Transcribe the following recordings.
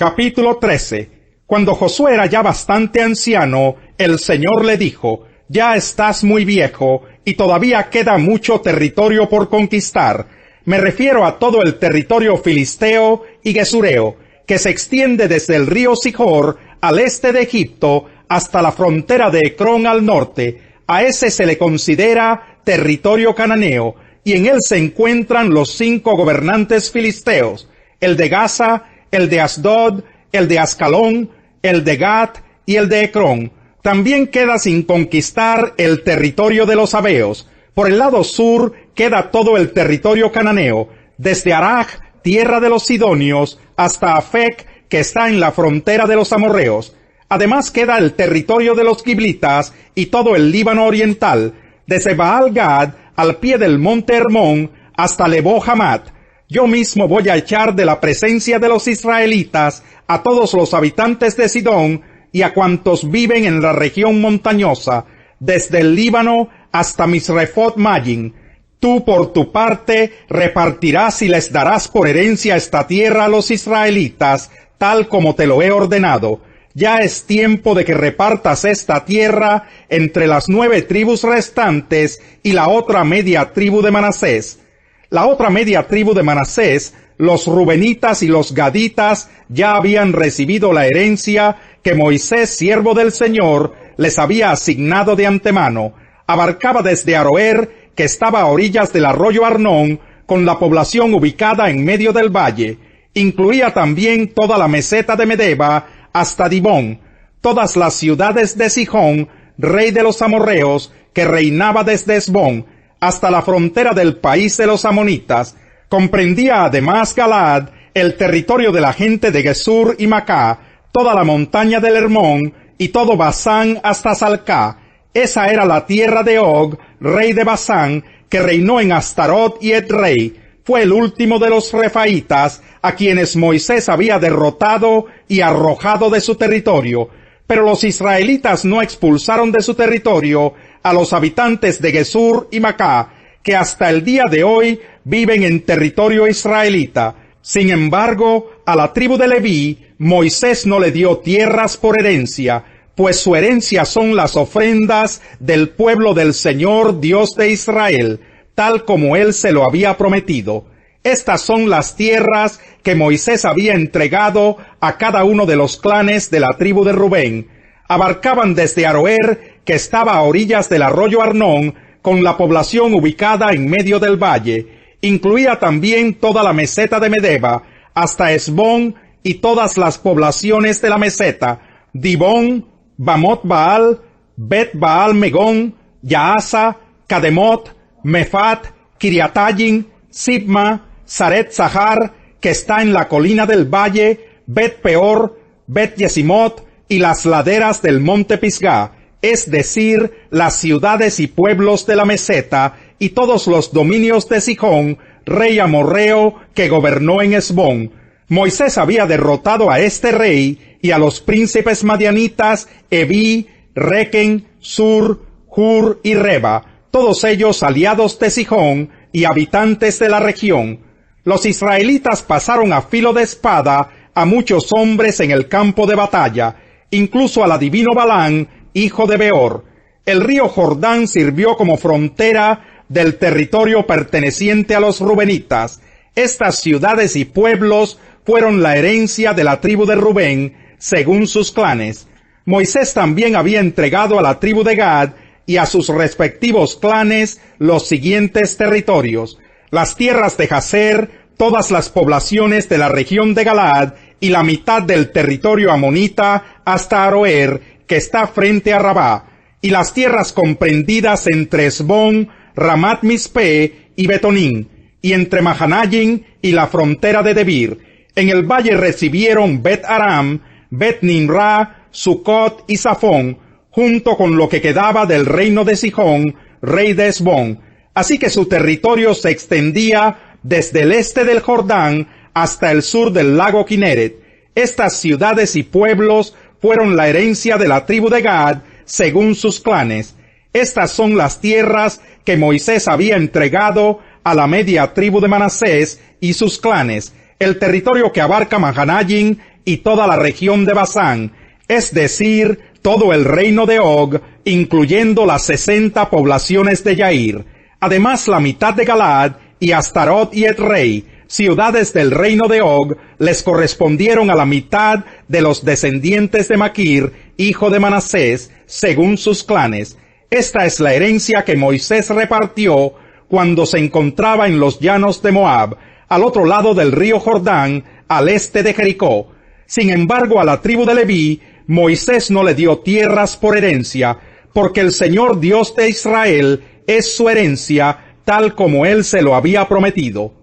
Capítulo 13. Cuando Josué era ya bastante anciano, el Señor le dijo: ya estás muy viejo, y todavía queda mucho territorio por conquistar. Me refiero a todo el territorio filisteo y gesureo, que se extiende desde el río Sihor al este de Egipto hasta la frontera de Ecrón al norte. A ese se le considera territorio cananeo, y en él se encuentran los 5 gobernantes filisteos: el de Gaza, el de Asdod, el de Ascalón, el de Gat y el de Ecrón. También queda sin conquistar el territorio de los sabeos. Por el lado sur queda todo el territorio cananeo, desde Araj, tierra de los sidonios, hasta Afec, que está en la frontera de los amorreos. Además queda el territorio de los giblitas y todo el Líbano oriental, desde Baal-Gad al pie del monte Hermón hasta Lebo-Hamat. Yo mismo voy a echar de la presencia de los israelitas a todos los habitantes de Sidón y a cuantos viven en la región montañosa, desde el Líbano hasta Misrefot Mayim. Tú por tu parte repartirás y les darás por herencia esta tierra a los israelitas, tal como te lo he ordenado. Ya es tiempo de que repartas esta tierra entre las 9 tribus restantes y la otra media tribu de Manasés. La otra media tribu de Manasés, los rubenitas y los gaditas, ya habían recibido la herencia que Moisés, siervo del Señor, les había asignado de antemano. Abarcaba desde Aroer, que estaba a orillas del arroyo Arnón, con la población ubicada en medio del valle. Incluía también toda la meseta de Medeba hasta Dibón, todas las ciudades de Sihón, rey de los amorreos, que reinaba desde Esbón, hasta la frontera del país de los amonitas. Comprendía además Galaad, el territorio de la gente de Gesur y Macá, toda la montaña del Hermón, y todo Basán hasta Salcá. Esa era la tierra de Og, rey de Basán, que reinó en Astarot y Edrei. Fue el último de los refaitas, a quienes Moisés había derrotado y arrojado de su territorio. Pero los israelitas no expulsaron de su territorio a los habitantes de Gesur y Macá, que hasta el día de hoy viven en territorio israelita. Sin embargo, a la tribu de Leví, Moisés no le dio tierras por herencia, pues su herencia son las ofrendas del pueblo del Señor Dios de Israel, tal como él se lo había prometido. Estas son las tierras que Moisés había entregado a cada uno de los clanes de la tribu de Rubén. Abarcaban desde Aroer, que estaba a orillas del arroyo Arnón, con la población ubicada en medio del valle. Incluía también toda la meseta de Medeba, hasta Esbón y todas las poblaciones de la meseta: Dibón, Bamot Baal, Bet Baal Megón, Yaasa, Kademot, Mefat, Kiriatayim, Sibma, Saret Zahar, que está en la colina del valle, Bet Peor, Bet Yesimot y las laderas del monte Pisgah, es decir, las ciudades y pueblos de la meseta, y todos los dominios de Sihón, rey amorreo, que gobernó en Esbón. Moisés había derrotado a este rey y a los príncipes madianitas Evi, Requen, Sur, Hur y Reba, todos ellos aliados de Sihón y habitantes de la región. Los israelitas pasaron a filo de espada a muchos hombres en el campo de batalla, incluso al adivino Balán, hijo de Beor. El río Jordán sirvió como frontera del territorio perteneciente a los rubenitas. Estas ciudades y pueblos fueron la herencia de la tribu de Rubén, según sus clanes. Moisés también había entregado a la tribu de Gad y a sus respectivos clanes los siguientes territorios: las tierras de Jazer, todas las poblaciones de la región de Galaad y la mitad del territorio amonita hasta Aroer, que está frente a Rabá, y las tierras comprendidas entre Esbón, Ramat Mispe y Betonín, y entre Mahanayim y la frontera de Debir. En el valle recibieron Bet Aram, Bet Nimra, Sucot y Safón, junto con lo que quedaba del reino de Sihón, rey de Esbón. Así que su territorio se extendía desde el este del Jordán hasta el sur del lago Kineret. Estas ciudades y pueblos fueron la herencia de la tribu de Gad, según sus clanes. Estas son las tierras que Moisés había entregado a la media tribu de Manasés y sus clanes: el territorio que abarca Mahanayim y toda la región de Basán, es decir, todo el reino de Og, incluyendo las 60 poblaciones de Yair, además la mitad de Galaad y Astarot y Edrei, ciudades del reino de Og, les correspondieron a la mitad de los descendientes de Maquir, hijo de Manasés, según sus clanes. Esta es la herencia que Moisés repartió cuando se encontraba en los llanos de Moab, al otro lado del río Jordán, al este de Jericó. Sin embargo, a la tribu de Leví, Moisés no le dio tierras por herencia, porque el Señor Dios de Israel es su herencia, tal como él se lo había prometido.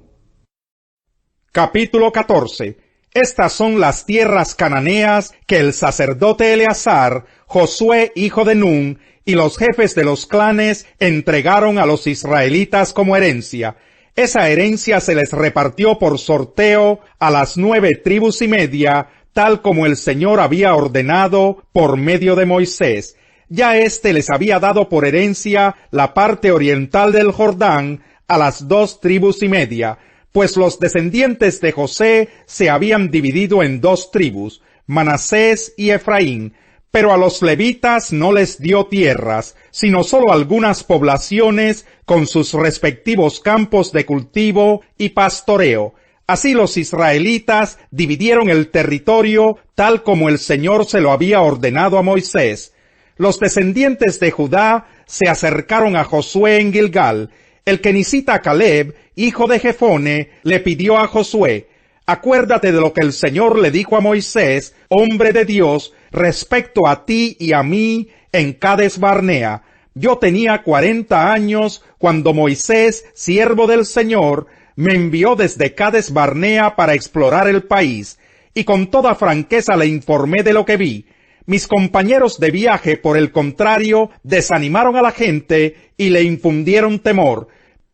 Capítulo 14. Estas son las tierras cananeas que el sacerdote Eleazar, Josué hijo de Nun, y los jefes de los clanes entregaron a los israelitas como herencia. Esa herencia se les repartió por sorteo a las 9 tribus y media, tal como el Señor había ordenado por medio de Moisés. Ya éste les había dado por herencia la parte oriental del Jordán a las 2 tribus y media, pues los descendientes de José se habían dividido en 2 tribus, Manasés y Efraín, pero a los levitas no les dio tierras, sino sólo algunas poblaciones con sus respectivos campos de cultivo y pastoreo. Así los israelitas dividieron el territorio tal como el Señor se lo había ordenado a Moisés. Los descendientes de Judá se acercaron a Josué en Gilgal. El kenisita Caleb, hijo de Jefone, le pidió a Josué: acuérdate de lo que el Señor le dijo a Moisés, hombre de Dios, respecto a ti y a mí en Cades Barnea. Yo tenía 40 años cuando Moisés, siervo del Señor, me envió desde Cades Barnea para explorar el país, y con toda franqueza le informé de lo que vi. Mis compañeros de viaje, por el contrario, desanimaron a la gente y le infundieron temor,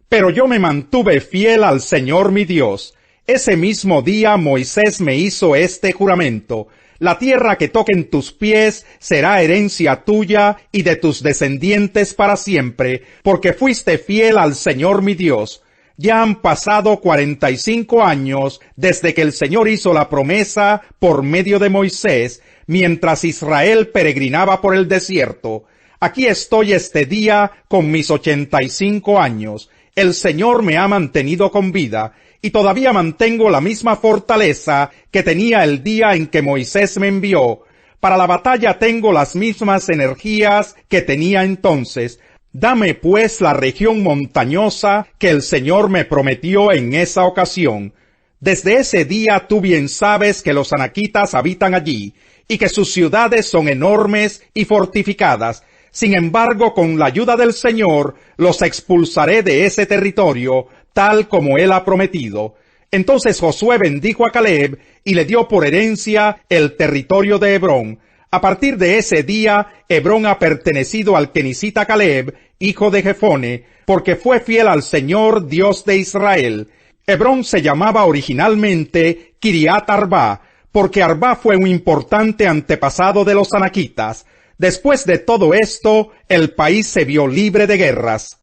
pero yo me mantuve fiel al Señor mi Dios. Ese mismo día Moisés me hizo este juramento: la tierra que toquen tus pies será herencia tuya y de tus descendientes para siempre, porque fuiste fiel al Señor mi Dios. Ya han pasado 45 años desde que el Señor hizo la promesa por medio de Moisés, mientras Israel peregrinaba por el desierto. Aquí estoy este día con mis 85 años. El Señor me ha mantenido con vida, y todavía mantengo la misma fortaleza que tenía el día en que Moisés me envió. Para la batalla tengo las mismas energías que tenía entonces. Dame pues la región montañosa que el Señor me prometió en esa ocasión. Desde ese día tú bien sabes que los anaquitas habitan allí, y que sus ciudades son enormes y fortificadas. Sin embargo, con la ayuda del Señor, los expulsaré de ese territorio, tal como él ha prometido. Entonces Josué bendijo a Caleb y le dio por herencia el territorio de Hebrón. A partir de ese día, Hebrón ha pertenecido al kenisita Caleb, hijo de Jefone, porque fue fiel al Señor Dios de Israel. Hebrón se llamaba originalmente Kiriat Arba, porque Arba fue un importante antepasado de los anaquitas. Después de todo esto, el país se vio libre de guerras.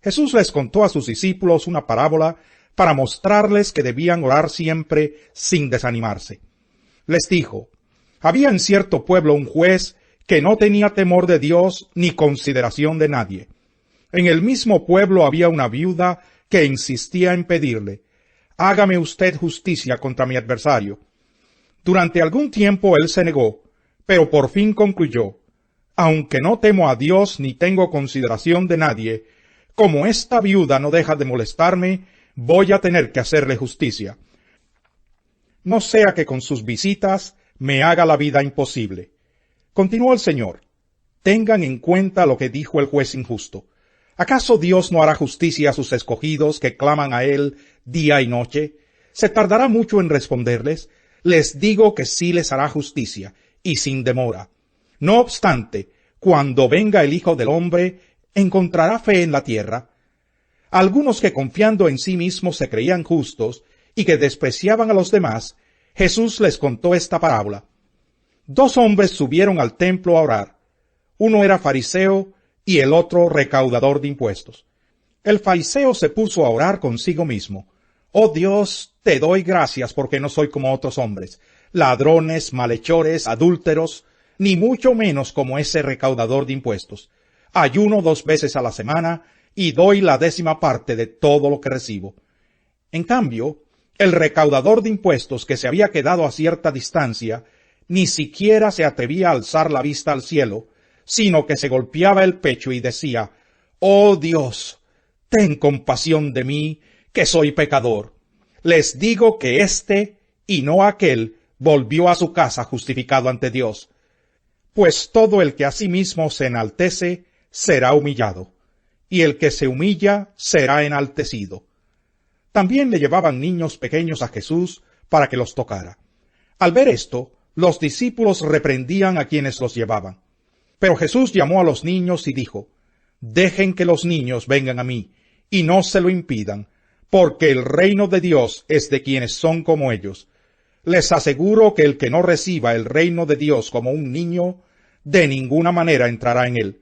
Jesús les contó a sus discípulos una parábola para mostrarles que debían orar siempre sin desanimarse. Les dijo: había en cierto pueblo un juez que no tenía temor de Dios ni consideración de nadie. En el mismo pueblo había una viuda que insistía en pedirle: hágame usted justicia contra mi adversario. Durante algún tiempo él se negó, pero por fin concluyó: aunque no temo a Dios ni tengo consideración de nadie, como esta viuda no deja de molestarme, voy a tener que hacerle justicia. No sea que con sus visitas me haga la vida imposible. Continuó el Señor: tengan en cuenta lo que dijo el juez injusto. ¿Acaso Dios no hará justicia a sus escogidos que claman a Él día y noche? ¿Se tardará mucho en responderles? Les digo que sí les hará justicia, y sin demora. No obstante, cuando venga el Hijo del Hombre, ¿encontrará fe en la tierra? Algunos que confiando en sí mismos se creían justos y que despreciaban a los demás, Jesús les contó esta parábola. 2 hombres subieron al templo a orar. Uno era fariseo y el otro recaudador de impuestos. El fariseo se puso a orar consigo mismo: oh Dios, te doy gracias porque no soy como otros hombres, ladrones, malhechores, adúlteros, ni mucho menos como ese recaudador de impuestos. Ayuno 2 veces a la semana y doy la 10ª parte de todo lo que recibo. En cambio, el recaudador de impuestos, que se había quedado a cierta distancia, ni siquiera se atrevía a alzar la vista al cielo, sino que se golpeaba el pecho y decía: «Oh Dios, ten compasión de mí, que soy pecador». Les digo que éste, y no aquel, volvió a su casa justificado ante Dios. Pues todo el que a sí mismo se enaltece, será humillado, y el que se humilla, será enaltecido. También le llevaban niños pequeños a Jesús para que los tocara. Al ver esto, los discípulos reprendían a quienes los llevaban. Pero Jesús llamó a los niños y dijo: «Dejen que los niños vengan a mí, y no se lo impidan, porque el reino de Dios es de quienes son como ellos. Les aseguro que el que no reciba el reino de Dios como un niño, de ninguna manera entrará en él».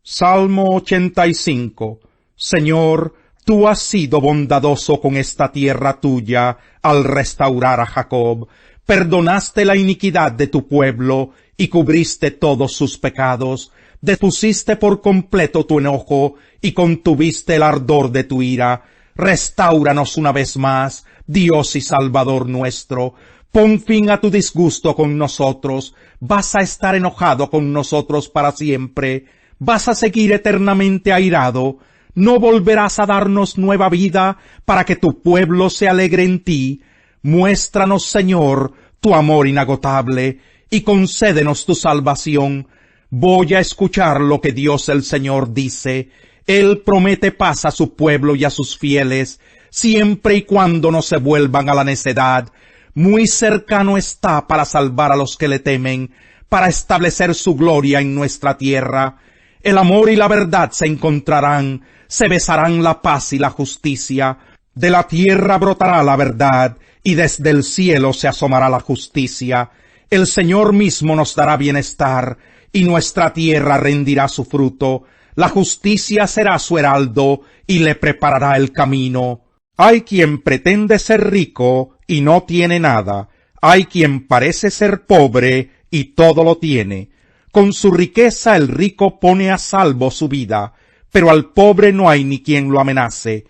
Salmo 85. Señor, tú has sido bondadoso con esta tierra tuya al restaurar a Jacob. Perdonaste la iniquidad de tu pueblo y cubriste todos sus pecados. Depusiste por completo tu enojo y contuviste el ardor de tu ira. Restáuranos una vez más, Dios y Salvador nuestro. Pon fin a tu disgusto con nosotros. ¿Vas a estar enojado con nosotros para siempre? ¿Vas a seguir eternamente airado? ¿No volverás a darnos nueva vida para que tu pueblo se alegre en ti? Muéstranos, Señor, tu amor inagotable, y concédenos tu salvación. Voy a escuchar lo que Dios el Señor dice. Él promete paz a su pueblo y a sus fieles, siempre y cuando no se vuelvan a la necedad. Muy cercano está para salvar a los que le temen, para establecer su gloria en nuestra tierra. El amor y la verdad se encontrarán, se besarán la paz y la justicia. De la tierra brotará la verdad, y desde el cielo se asomará la justicia. El Señor mismo nos dará bienestar, y nuestra tierra rendirá su fruto. La justicia será su heraldo, y le preparará el camino. Hay quien pretende ser rico, y no tiene nada. Hay quien parece ser pobre, y todo lo tiene. Con su riqueza el rico pone a salvo su vida, pero al pobre no hay ni quien lo amenace.